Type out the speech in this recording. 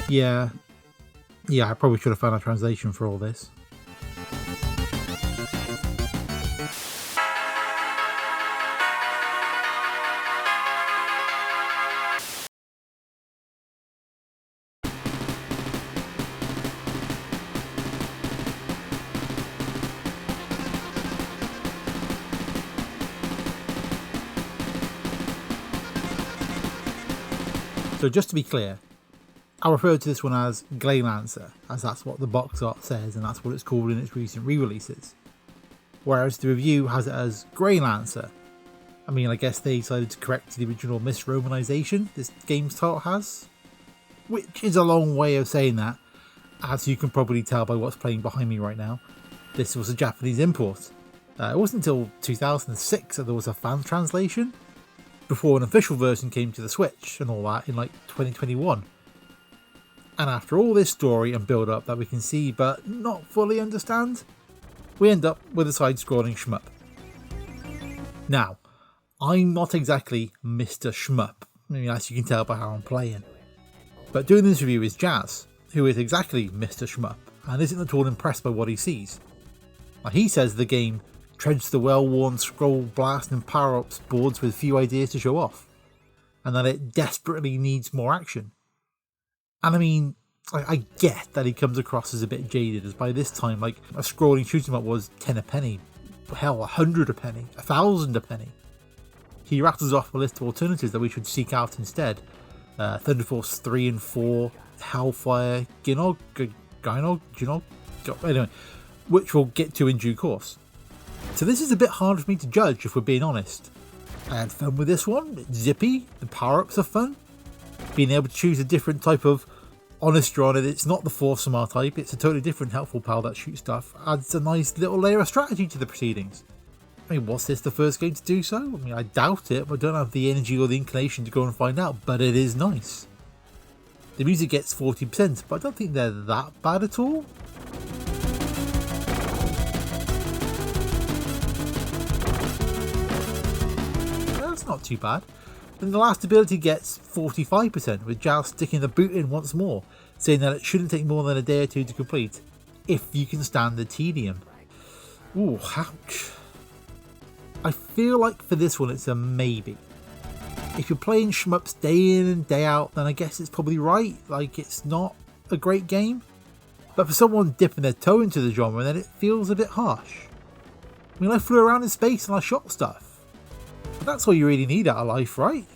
Yeah, I probably should have found a translation for all this. So just to be clear, I refer to this one as Gley Lancer, as that's what the box art says and that's what it's called in its recent re-releases. Whereas the review has it as Grey Lancer. I mean, I guess they decided to correct the original misromanization this game's title has. Which is a long way of saying that, as you can probably tell by what's playing behind me right now. This was a Japanese import. It wasn't until 2006 that there was a fan translation, before an official version came to the Switch and all that in like 2021. And after all this story and build up that we can see but not fully understand, we end up with a side-scrolling shmup. Now, I'm not exactly Mr. Schmup, I mean, as you can tell by how I'm playing. But doing this review is Jazz, who is exactly Mr. Schmup and isn't at all impressed by what he sees. Now, he says the game treads the well-worn scroll blast and power-ups boards with few ideas to show off, and that it desperately needs more action. And I mean, I get that he comes across as a bit jaded, as by this time, like, a scrolling shoot 'em up was 10 a penny, hell, 100 a penny, 1,000 a penny. He rattles off a list of alternatives that we should seek out instead. Thunder Force 3 and 4, Hellfire, Ginog, anyway, which we'll get to in due course. So this is a bit hard for me to judge, if we're being honest. I had fun with this one, it's zippy, the power-ups are fun. Being able to choose a different type of honester on it, it's not the Force R type, it's a totally different helpful pal that shoots stuff, adds a nice little layer of strategy to the proceedings. I mean, was this the first game to do so? I mean, I doubt it, but I don't have the energy or the inclination to go and find out, but it is nice. The music gets 40%, but I don't think they're that bad at all. Not too bad. Then the last ability gets 45%, with Jazz sticking the boot in once more, saying that it shouldn't take more than a day or two to complete, if you can stand the tedium. Ooh, ouch. I feel like for this one it's a maybe. If you're playing shmups day in and day out, then I guess it's probably right, like it's not a great game. But for someone dipping their toe into the genre, then it feels a bit harsh. I mean, I flew around in space and I shot stuff. That's all you really need out of life, right?